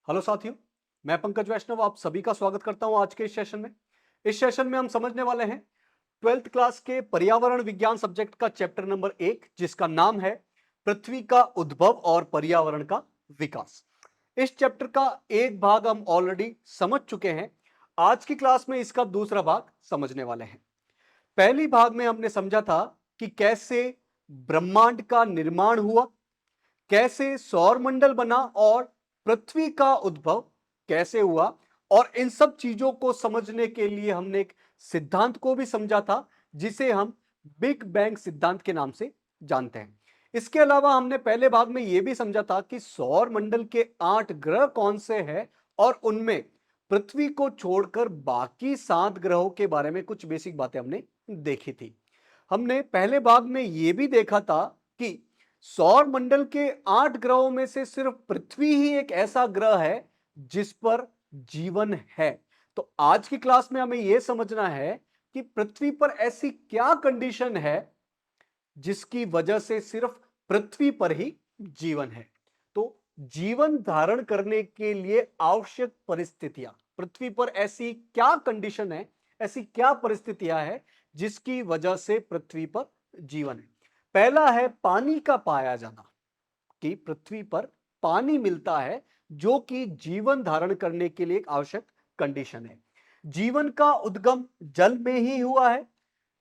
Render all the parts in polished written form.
Hello साथियों, मैं पंकज वैष्णव आप सभी का स्वागत करता हूं आज के इस सेशन में। इस सेशन में हम समझने वाले हैं 12th क्लास के पर्यावरण विज्ञान सब्जेक्ट का चैप्टर नंबर 1 जिसका नाम है पृथ्वी का उद्भव और पर्यावरण का विकास। इस चैप्टर का एक भाग हम ऑलरेडी समझ चुके हैं। आज की क्लास में इसका दूसरा भाग समझने वाले हैं। पहली भाग में हमने समझा था कि कैसे ब्रह्मांड का निर्माण हुआ, कैसे सौरमंडल बना और पृथ्वी का उद्भव कैसे हुआ, और इन सब चीजों को समझने के लिए हमने एक सिद्धांत को भी समझा था जिसे हम बिग बैंग सिद्धांत के नाम से जानते हैं। इसके अलावा हमने पहले भाग में यह भी समझा था कि सौर मंडल के 8 ग्रह कौन से हैं और उनमें पृथ्वी को छोड़कर बाकी 7 ग्रहों के बारे में कुछ बेसिक बातें हमने देखी थी। हमने पहले भाग में यह भी देखा था कि सौर मंडल के 8 ग्रहों में से सिर्फ पृथ्वी ही एक ऐसा ग्रह है जिस पर जीवन है। तो आज की क्लास में हमें यह समझना है कि पृथ्वी पर ऐसी क्या कंडीशन है जिसकी वजह से सिर्फ पृथ्वी पर ही जीवन है। तो जीवन धारण करने के लिए आवश्यक परिस्थितियां पृथ्वी पर ऐसी क्या कंडीशन है, ऐसी क्या परिस्थितियां है जिसकी वजह से पृथ्वी पर जीवन है। पहला है पानी का पाया जाना, कि पृथ्वी पर पानी मिलता है जो कि जीवन धारण करने के लिए एक आवश्यक कंडीशन है। जीवन का उद्गम जल में ही हुआ है।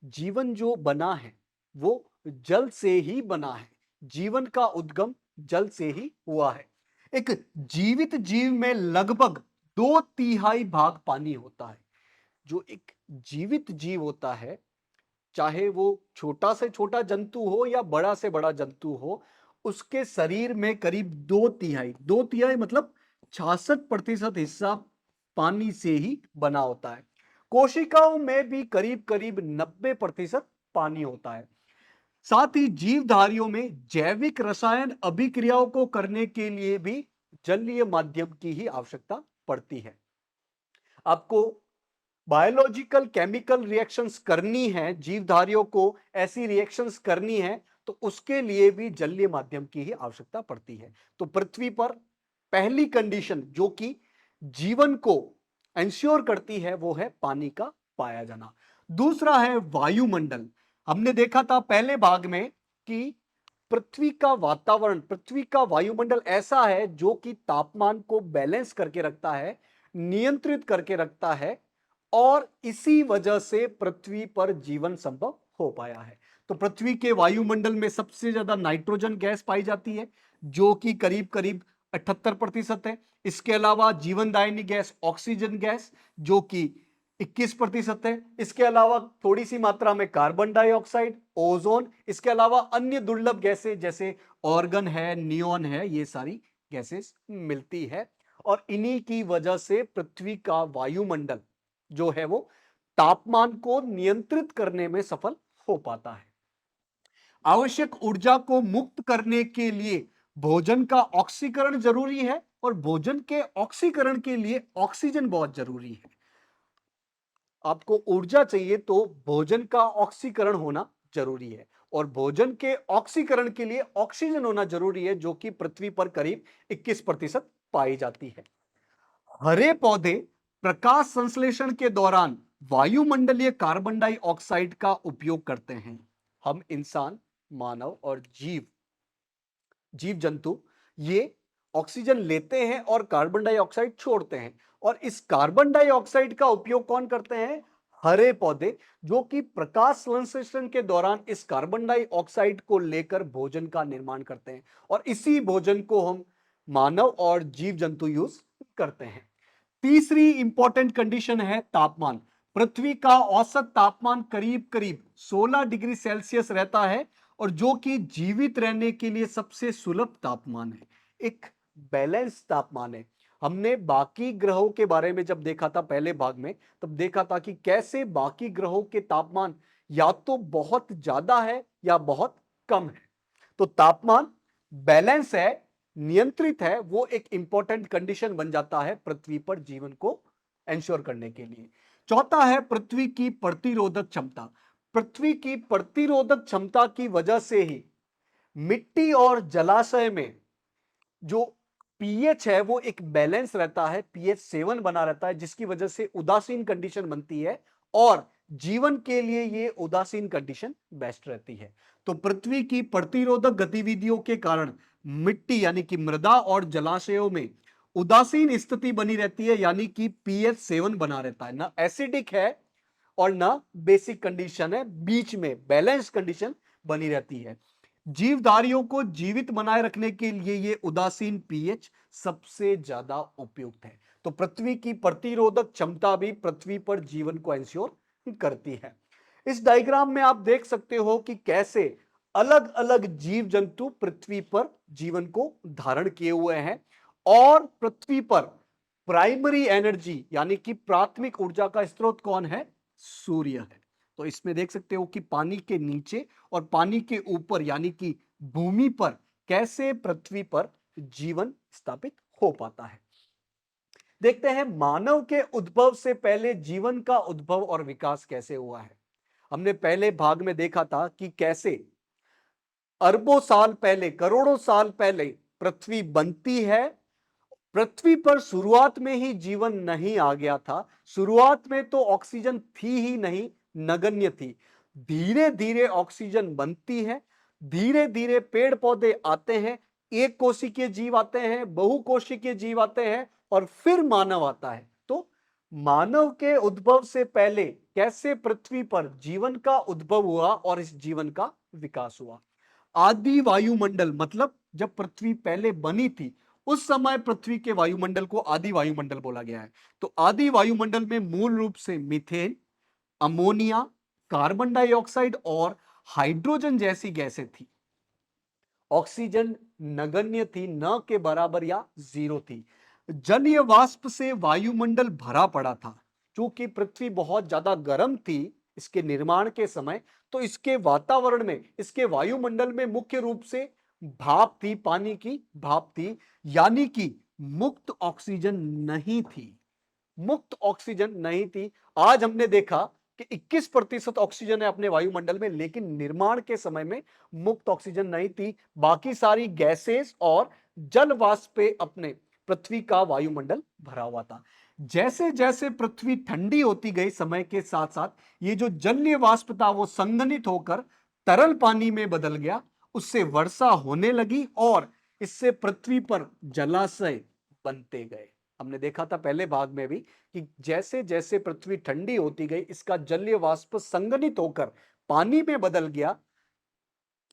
जीवन जो बना है वो जल से ही बना है। जीवन का उद्गम जल से ही हुआ है। एक जीवित जीव में लगभग 2/3 भाग पानी होता है। जो एक जीवित जीव होता है, चाहे वो छोटा से छोटा जंतु हो या बड़ा से बड़ा जंतु हो, उसके शरीर में करीब 2/3 मतलब 66% हिस्सा पानी से ही बना होता है। कोशिकाओं में भी करीब करीब 90% पानी होता है। साथ ही जीवधारियों में जैविक रसायन अभिक्रियाओं को करने के लिए भी जलीय माध्यम की ही आवश्यकता पड़ती है। आपको बायोलॉजिकल केमिकल रिएक्शंस करनी है, जीवधारियों को ऐसी रिएक्शंस करनी है, तो उसके लिए भी जलीय माध्यम की ही आवश्यकता पड़ती है। तो पृथ्वी पर पहली कंडीशन जो कि जीवन को इंश्योर करती है वो है पानी का पाया जाना। दूसरा है वायुमंडल। हमने देखा था पहले भाग में कि पृथ्वी का वातावरण, पृथ्वी का वायुमंडल ऐसा है जो कि तापमान को बैलेंस करके रखता है, नियंत्रित करके रखता है, और इसी वजह से पृथ्वी पर जीवन संभव हो पाया है। तो पृथ्वी के वायुमंडल में सबसे ज्यादा नाइट्रोजन गैस पाई जाती है जो कि करीब करीब 78% है। इसके अलावा जीवनदायिनी गैस ऑक्सीजन गैस जो कि 21% है। इसके अलावा थोड़ी सी मात्रा में कार्बन डाइऑक्साइड, ओजोन, इसके अलावा अन्य दुर्लभ गैसें जैसे ऑर्गन है, नियोन है, ये सारी गैसेस मिलती है। और इन्हीं की वजह से पृथ्वी का वायुमंडल जो है वो तापमान को नियंत्रित करने में सफल हो पाता है। आवश्यक ऊर्जा को मुक्त करने के लिए भोजन का ऑक्सीकरण जरूरी है, और भोजन के ऑक्सीकरण के लिए ऑक्सीजन बहुत जरूरी है। आपको ऊर्जा चाहिए तो भोजन का ऑक्सीकरण होना जरूरी है, और भोजन के ऑक्सीकरण के लिए ऑक्सीजन होना जरूरी है जो कि पृथ्वी पर करीब 21% पाई जाती है। हरे पौधे प्रकाश संश्लेषण के दौरान वायुमंडलीय कार्बन डाइऑक्साइड का उपयोग करते हैं। हम इंसान, मानव और जीव जीव जंतु ये ऑक्सीजन लेते हैं और कार्बन डाइऑक्साइड छोड़ते हैं, और इस कार्बन डाइऑक्साइड का उपयोग कौन करते हैं? हरे पौधे, जो कि प्रकाश संश्लेषण के दौरान इस कार्बन डाइऑक्साइड को लेकर भोजन का निर्माण करते हैं, और इसी भोजन को हम मानव और जीव जंतु यूज करते हैं। तीसरी इंपॉर्टेंट कंडीशन है तापमान। पृथ्वी का औसत तापमान करीब करीब 16 डिग्री सेल्सियस रहता है, और जो कि जीवित रहने के लिए सबसे सुलभ तापमान है, एक बैलेंस तापमान है। हमने बाकी ग्रहों के बारे में जब देखा था पहले भाग में, तब देखा था कि कैसे बाकी ग्रहों के तापमान या तो बहुत ज्यादा है या बहुत कम है। तो तापमान बैलेंस है, नियंत्रित है, वो एक इंपॉर्टेंट कंडीशन बन जाता है पृथ्वी पर जीवन को एंश्योर करने के लिए। चौथा है पृथ्वी की प्रतिरोधक क्षमता। पृथ्वी की प्रतिरोधक क्षमता की वजह से ही मिट्टी और जलाशय में जो पीएच है वो एक बैलेंस रहता है, पीएच 7 बना रहता है, जिसकी वजह से उदासीन कंडीशन बनती है और जीवन के लिए ये उदासीन कंडीशन बेस्ट रहती है। तो पृथ्वी की प्रतिरोधक गतिविधियों के कारण मिट्टी यानी कि मृदा और जलाशयों में उदासीन स्थिति बनी रहती है, यानी कि पीएच 7 बना रहता है, ना एसिडिक है और ना बेसिक कंडीशन है, बीच में बैलेंस कंडीशन बनी रहती है। जीवधारियों को जीवित बनाए रखने के लिए ये उदासीन पीएच सबसे ज्यादा उपयुक्त है। तो पृथ्वी की प्रतिरोधक क्षमता भी पृथ्वी पर जीवन को एंश्योर करती है। इस डायग्राम में आप देख सकते हो कि कैसे अलग अलग जीव जंतु पृथ्वी पर जीवन को धारण किए हुए हैं और पृथ्वी पर प्राइमरी एनर्जी यानी कि प्राथमिक ऊर्जा का स्रोत कौन है? सूर्य है। तो इसमें देख सकते हो कि पानी के नीचे और पानी के ऊपर यानी कि भूमि पर कैसे पृथ्वी पर जीवन स्थापित हो पाता है। देखते हैं मानव के उद्भव से पहले जीवन का उद्भव और विकास कैसे हुआ है। हमने पहले भाग में देखा था कि कैसे अरबों साल पहले, करोड़ों साल पहले पृथ्वी बनती है। पृथ्वी पर शुरुआत में ही जीवन नहीं आ गया था, शुरुआत में तो ऑक्सीजन थी ही नहीं, नगण्य थी। धीरे धीरे ऑक्सीजन बनती है, धीरे धीरे पेड़ पौधे आते हैं, एक कोशिकीय जीव आते हैं, बहुकोशिकीय जीव आते हैं और फिर मानव आता है। तो मानव के उद्भव से पहले कैसे पृथ्वी पर जीवन का उद्भव हुआ और इस जीवन का विकास हुआ। आदि वायुमंडल मतलब जब पृथ्वी पहले बनी थी उस समय पृथ्वी के वायुमंडल को आदि वायुमंडल बोला गया है। तो आदि वायुमंडल में मूल रूप से मीथेन, अमोनिया, कार्बन डाइऑक्साइड और हाइड्रोजन जैसी गैसें थी। ऑक्सीजन नगण्य थी, न के बराबर या जीरो थी। जलीय वाष्प से वायुमंडल भरा पड़ा था। चूंकि पृथ्वी बहुत ज्यादा गर्म थी इसके निर्माण के समय, तो इसके वातावरण में, इसके वायुमंडल में मुख्य रूप से भाप थी, पानी की भाप थी, यानी कि मुक्त ऑक्सीजन नहीं थी। मुक्त ऑक्सीजन नहीं थी। आज हमने देखा कि 21% ऑक्सीजन है अपने वायुमंडल में, लेकिन निर्माण के समय में मुक्त ऑक्सीजन नहीं थी। बाकी सारी गैसेस और जल वाष्प पे अपने पृथ्वी का वायुमंडल भरा हुआ था। जैसे जैसे पृथ्वी ठंडी होती गई समय के साथ साथ ये जो जलीय वाष्प था वो संघनित होकर तरल पानी में बदल गया, उससे वर्षा होने लगी और इससे पृथ्वी पर जलाशय बनते गए। हमने देखा था पहले भाग में भी कि जैसे जैसे पृथ्वी ठंडी होती गई इसका जलीय वाष्प संघनित होकर पानी में बदल गया।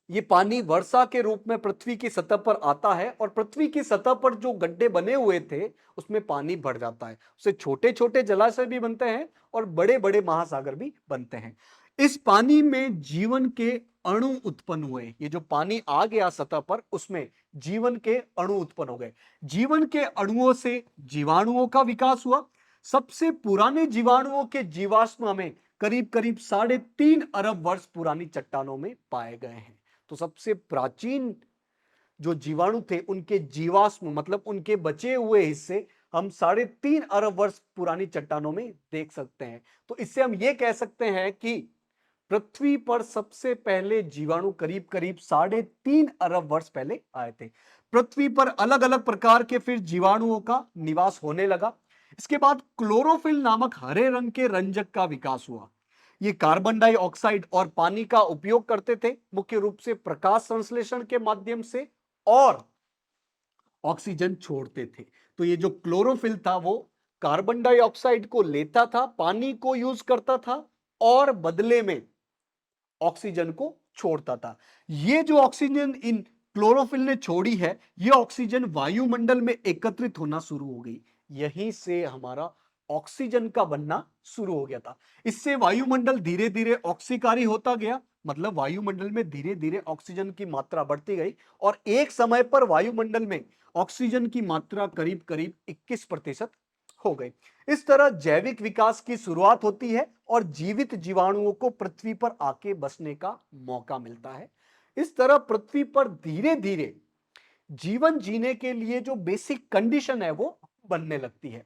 ये पानी वर्षा के रूप में पृथ्वी की सतह पर आता है और पृथ्वी की सतह पर जो गड्ढे बने हुए थे उसमें पानी भर जाता है, उससे छोटे छोटे जलाशय भी बनते हैं और बड़े बड़े महासागर भी बनते हैं। इस पानी में जीवन के अणु उत्पन्न हुए। ये जो पानी आ गया सतह पर उसमें जीवन के अणु उत्पन्न हो गए। जीवन के अणुओं से जीवाणुओं का विकास हुआ। सबसे पुराने जीवाणुओं के जीवाश्म हमें करीब करीब 3.5 अरब वर्ष पुरानी चट्टानों में पाए गए हैं। तो सबसे प्राचीन जो जीवाणु थे उनके जीवाश्म मतलब उनके बचे हुए हिस्से हम 3.5 अरब वर्ष पुरानी चट्टानों में देख सकते हैं। तो इससे हम ये कह सकते हैं कि पृथ्वी पर सबसे पहले जीवाणु करीब करीब 3.5 अरब वर्ष पहले आए थे। पृथ्वी पर अलग अलग प्रकार के फिर जीवाणुओं का निवास होने लगा। इसके बाद क्लोरोफिल नामक हरे रंग के रंजक का विकास हुआ। ये कार्बन डाइऑक्साइड और पानी का उपयोग करते थे, मुख्य रूप से प्रकाश संश्लेषण के माध्यम से, और ऑक्सीजन छोड़ते थे। तो ये जो क्लोरोफिल था वो कार्बन डाइऑक्साइड को लेता था, पानी को यूज करता था और बदले में ऑक्सीजन को छोड़ता था। ये जो ऑक्सीजन इन क्लोरोफिल ने छोड़ी है, ये ऑक्सीजन वायुमंडल में एकत्रित होना शुरू हो गई। यहीं से हमारा ऑक्सीजन का बनना शुरू हो गया था। इससे वायुमंडल धीरे धीरे ऑक्सीकारी होता गया, मतलब वायुमंडल में धीरे धीरे ऑक्सीजन की मात्रा बढ़ती गई और एक समय पर वायुमंडल में ऑक्सीजन की मात्रा करीब करीब 21% हो गई। इस तरह जैविक विकास की शुरुआत होती है और जीवित जीवाणुओं को पृथ्वी पर आके बसने का मौका मिलता है। इस तरह पृथ्वी पर धीरे धीरे जीवन जीने के लिए जो बेसिक कंडीशन है वो बनने लगती है।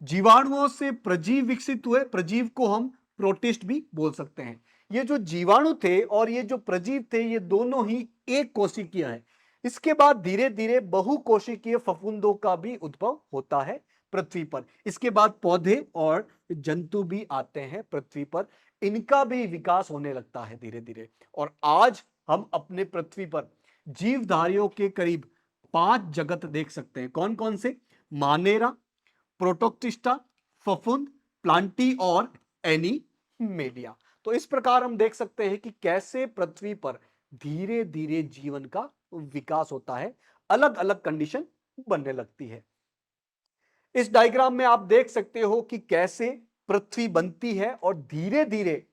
जीवाणुओं से प्रजीव विकसित हुए। प्रजीव को हम प्रोटिस्ट भी बोल सकते हैं। ये जो जीवाणु थे और ये जो प्रजीव थे ये दोनों ही एक कोशिकीय है। इसके बाद धीरे धीरे बहुकोशिकीय फफूंदों का भी उद्भव होता है पृथ्वी पर। इसके बाद पौधे और जंतु भी आते हैं पृथ्वी पर, इनका भी विकास होने लगता है धीरे धीरे। और आज हम अपने पृथ्वी पर जीवधारियों के करीब 5 जगत देख सकते हैं। कौन कौन से? मानेरा, प्रोटोक्टिस्टा, फफूंद, प्लांटी और एनीमेलिया। तो इस प्रकार हम देख सकते हैं कि कैसे पृथ्वी पर धीरे धीरे जीवन का विकास होता है, अलग अलग कंडीशन बनने लगती है। इस डायग्राम में आप देख सकते हो कि कैसे पृथ्वी बनती है और धीरे धीरे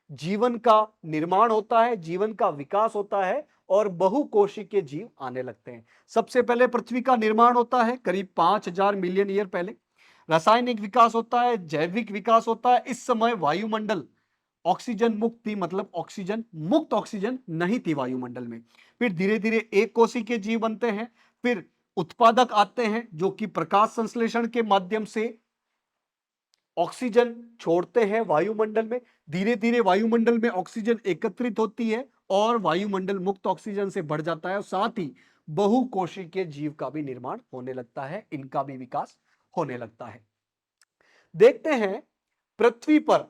जीवन का निर्माण होता है, जीवन का विकास होता है और बहुकोशिकीय जीव आने लगते हैं। सबसे पहले पृथ्वी का निर्माण होता है करीब 5000 मिलियन ईयर पहले। रासायनिक विकास होता है, जैविक विकास होता है। इस समय वायुमंडल ऑक्सीजन मुक्त थी, मतलब ऑक्सीजन मुक्त ऑक्सीजन नहीं थी वायुमंडल में। फिर धीरे धीरे एक कोशिकीय जीव बनते हैं। फिर उत्पादक आते हैं जो कि प्रकाश संश्लेषण के माध्यम से ऑक्सीजन छोड़ते हैं वायुमंडल में। धीरे धीरे वायुमंडल में ऑक्सीजन एकत्रित होती है और वायुमंडल मुक्त ऑक्सीजन से बढ़ जाता है और साथ ही बहुकोशिकीय जीव का भी निर्माण होने लगता है, इनका भी विकास होने लगता है। देखते हैं पृथ्वी पर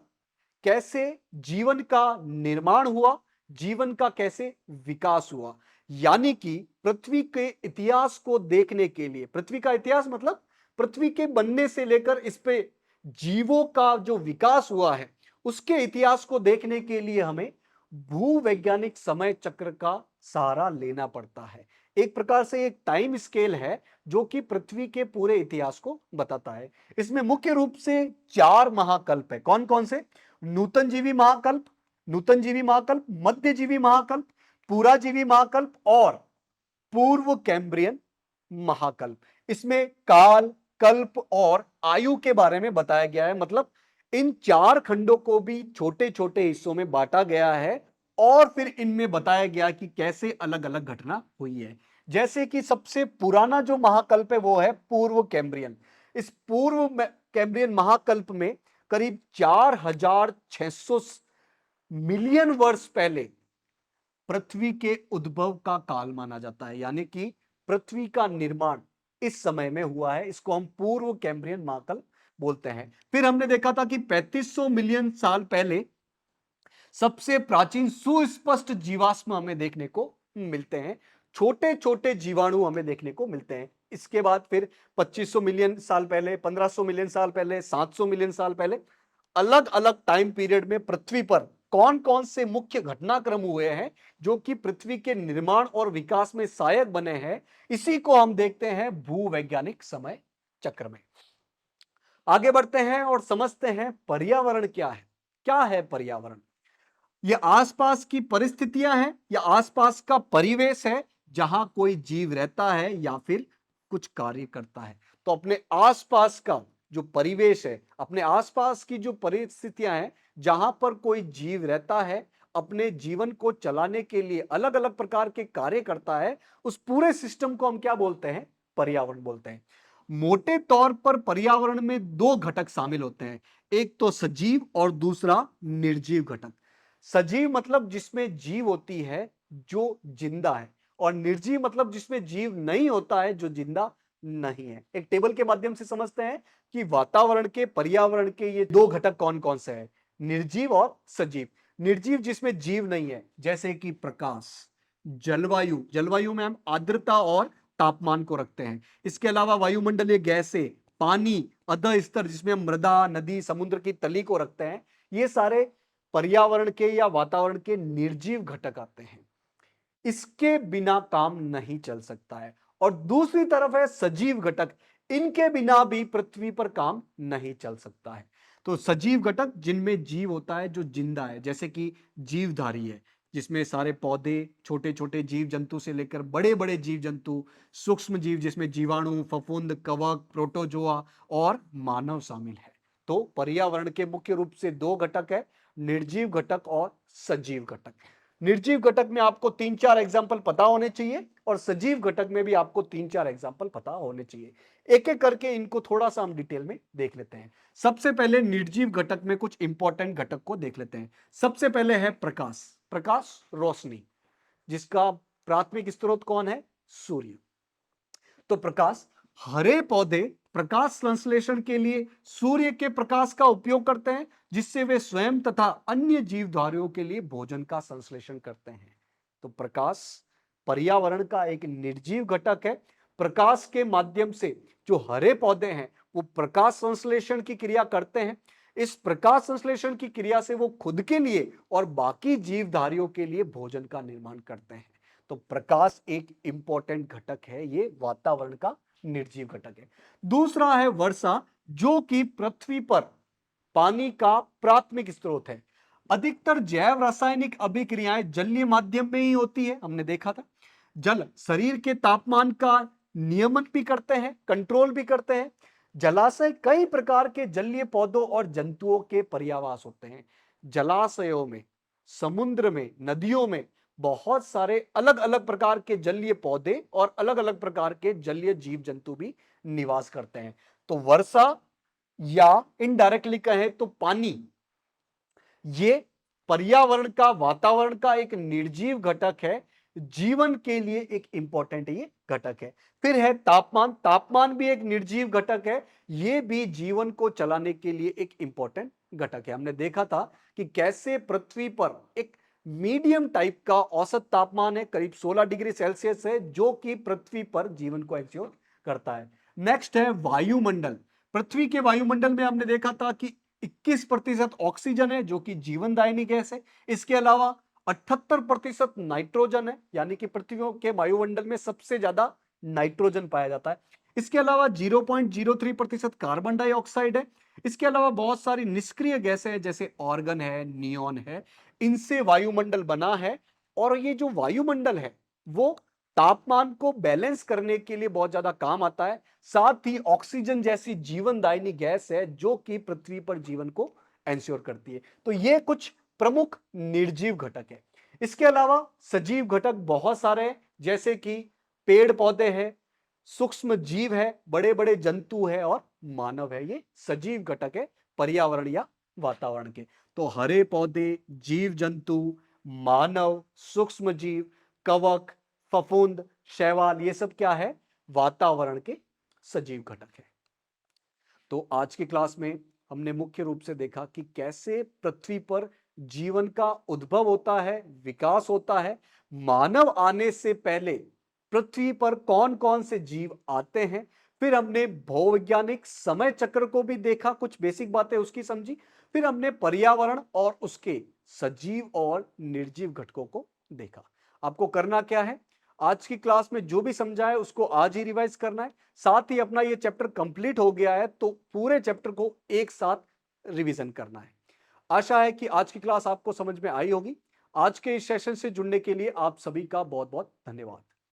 कैसे जीवन का निर्माण हुआ, जीवन का कैसे विकास हुआ। यानी कि पृथ्वी के इतिहास को देखने के लिए, पृथ्वी का इतिहास मतलब पृथ्वी के बनने से लेकर इस पे जीवों का जो विकास हुआ है उसके इतिहास को देखने के लिए हमें भूवैज्ञानिक समय चक्र का सहारा लेना पड़ता है। एक प्रकार से एक टाइम स्केल है जो कि पृथ्वी के पूरे इतिहास को बताता है। इसमें मुख्य रूप से 4 महाकल्प है। कौन कौन से? नूतनजीवी महाकल्प, नूतनजीवी महाकल्प, मध्यजीवी महाकल्प, पुराजीवी महाकल्प और पूर्व कैम्ब्रियन महाकल्प। इसमें काल, कल्प और आयु के बारे में बताया गया है। मतलब इन 4 खंडों को भी छोटे छोटे हिस्सों में बांटा गया है और फिर इनमें बताया गया कि कैसे अलग अलग घटना हुई है। जैसे कि सबसे पुराना जो महाकल्प है वो है पूर्व कैम्ब्रियन। इस पूर्व कैम्ब्रियन महाकल्प में करीब 4600 मिलियन वर्ष पहले पृथ्वी के उद्भव का काल माना जाता है। यानी कि पृथ्वी का निर्माण इस समय में हुआ है। इसको हम पूर्व कैम्ब्रियन महाकल्प बोलते हैं। फिर हमने देखा था कि 3500 मिलियन साल पहले सबसे प्राचीन सुस्पष्ट जीवाश्म हमें देखने को मिलते हैं, छोटे छोटे जीवाणु हमें देखने को मिलते हैं। इसके बाद फिर 2500 मिलियन साल पहले, 1500 मिलियन साल पहले, 700 मिलियन साल पहले अलग अलग टाइम पीरियड में पृथ्वी पर कौन कौन से मुख्य घटनाक्रम हुए हैं जो कि पृथ्वी के निर्माण और विकास में सहायक बने हैं, इसी को हम देखते हैं भूवैज्ञानिक समय चक्र में। आगे बढ़ते हैं और समझते हैं पर्यावरण क्या है। क्या है पर्यावरण? ये आसपास की परिस्थितियां हैं या आसपास का परिवेश है जहां कोई जीव रहता है या फिर कुछ कार्य करता है। तो अपने आसपास का जो परिवेश है, अपने आसपास की जो परिस्थितियां हैं जहां पर कोई जीव रहता है, अपने जीवन को चलाने के लिए अलग अलग प्रकार के कार्य करता है, उस पूरे सिस्टम को हम क्या बोलते हैं? पर्यावरण बोलते हैं। मोटे तौर पर पर्यावरण में 2 घटक शामिल होते हैं, एक तो सजीव और दूसरा निर्जीव घटक। सजीव मतलब जिसमें जीव होती है जो जिंदा है, और निर्जीव मतलब जिसमें जीव नहीं होता है जो जिंदा नहीं है। एक टेबल के माध्यम से समझते हैं कि वातावरण के, पर्यावरण के ये 2 घटक कौन कौन से हैं, निर्जीव और सजीव। निर्जीव जिसमें जीव नहीं है, जैसे कि प्रकाश, जलवायु, जलवायु में हम आर्द्रता और तापमान को रखते हैं। इसके अलावा वायुमंडलीय गैसें, पानी, अधः स्तर जिसमें हम मृदा, नदी, समुद्र की तली को रखते हैं, ये सारे पर्यावरण के या वातावरण के निर्जीव घटक आते हैं। इसके बिना काम नहीं चल सकता है। और दूसरी तरफ है सजीव घटक, इनके बिना भी पृथ्वी पर काम नहीं चल सकता है। तो सजीव घटक जिनमें जीव होता है जो जिंदा है, जैसे कि जीवधारी है जिसमें सारे पौधे, छोटे छोटे जीव जंतु से लेकर बड़े बड़े जीव जंतु, सूक्ष्म जीव जिसमें जीवाणु, फफूंद, कवक, प्रोटोजोआ और मानव शामिल है। तो पर्यावरण के मुख्य रूप से 2 घटक है, निर्जीव घटक और सजीव घटक। निर्जीव घटक में आपको 3-4 एग्जाम्पल पता होने चाहिए और सजीव घटक में भी आपको 3-4 एग्जाम्पल पता होने चाहिए। एक एक करके इनको थोड़ा सा हम डिटेल में देख लेते हैं। सबसे पहले निर्जीव घटक में कुछ इंपॉर्टेंट घटक को देख लेते हैं। सबसे पहले है प्रकाश। प्रकाश, रोशनी, जिसका प्राथमिक स्रोत कौन है? सूर्य। तो प्रकाश, हरे पौधे प्रकाश संश्लेषण के लिए सूर्य के प्रकाश का उपयोग करते हैं, जिससे वे स्वयं तथा अन्य जीवधारियों के लिए भोजन का संश्लेषण करते हैं। तो प्रकाश पर्यावरण का एक निर्जीव घटक है। प्रकाश के माध्यम से जो हरे पौधे हैं वो प्रकाश संश्लेषण की क्रिया करते हैं। इस प्रकाश संश्लेषण की क्रिया से वो खुद के लिए और बाकी जीवधारियों के लिए भोजन का निर्माण करते हैं। तो प्रकाश एक इंपॉर्टेंट घटक है, ये वातावरण का निर्जीव घटक है। दूसरा है वर्षा, जो कि पृथ्वी पर पानी का प्राथमिक स्रोत है। अधिकतर जैव रासायनिक अभिक्रियाएं जलीय माध्यम में ही होती है, हमने देखा था। जल शरीर के तापमान का नियमन भी करते हैं, कंट्रोल भी करते हैं। जलाशय कई प्रकार के जलीय पौधों और जंतुओं के पर्यावास होते हैं। जलाशयों में, समुद्र में, नदियों में बहुत सारे अलग अलग प्रकार के जलीय पौधे और अलग अलग प्रकार के जलीय जीव जंतु भी निवास करते हैं। तो वर्षा या इनडायरेक्टली कहें तो पानी, ये पर्यावरण का, वातावरण का एक निर्जीव घटक है, जीवन के लिए एक इंपॉर्टेंट ये घटक है। फिर है तापमान। तापमान भी एक निर्जीव घटक है, ये भी जीवन को चलाने के लिए एक इंपॉर्टेंट घटक है। हमने देखा था कि कैसे पृथ्वी पर एक मीडियम टाइप का औसत तापमान है, करीब 16 डिग्री सेल्सियस है, जो कि पृथ्वी पर जीवन को एंश्योर करता है। नेक्स्ट है वायुमंडल। पृथ्वी के वायुमंडल में हमने देखा था कि 21% ऑक्सीजन है, जो कि जीवनदायिनी गैस है। इसके अलावा 78% नाइट्रोजन है, यानी कि पृथ्वी के वायुमंडल में सबसे ज्यादा नाइट्रोजन पाया जाता है। इसके अलावा 0.03% कार्बन डाइऑक्साइड है। इसके अलावा बहुत सारी निष्क्रिय गैसें हैं, जैसे ऑर्गन है, नियॉन है, इनसे वायुमंडल बना है। और ये जो वायुमंडल है वो तापमान को बैलेंस करने के लिए बहुत ज्यादा काम आता है। साथ ही ऑक्सीजन जैसी जीवनदायिनी गैस है, जो कि पृथ्वी पर जीवन को एंश्योर करती है। तो ये कुछ प्रमुख निर्जीव घटक है। इसके अलावा सजीव घटक बहुत सारे हैं, जैसे कि पेड़ पौधे हैं, सूक्ष्म जीव है, बड़े बड़े जंतु है और मानव है। ये सजीव घटक है पर्यावरण या वातावरण के। तो हरे पौधे, जीव जंतु, मानव, सूक्ष्म जीव, कवक, फफूंद, शैवाल, ये सब क्या है? वातावरण के सजीव घटक है। तो आज की क्लास में हमने मुख्य रूप से देखा कि कैसे पृथ्वी पर जीवन का उद्भव होता है, विकास होता है। मानव आने से पहले पृथ्वी पर कौन कौन से जीव आते हैं। फिर हमने भौवैज्ञानिक समय चक्र को भी देखा, कुछ बेसिक बातें उसकी समझी। फिर हमने पर्यावरण और उसके सजीव और निर्जीव घटकों को देखा। आपको करना क्या है? आज की क्लास में जो भी समझा है उसको आज ही रिवाइज करना है। साथ ही अपना ये चैप्टर कंप्लीट हो गया है तो पूरे चैप्टर को एक साथ रिवीजन करना है। आशा है कि आज की क्लास आपको समझ में आई होगी। आज के इस सेशन से जुड़ने के लिए आप सभी का बहुत बहुत धन्यवाद।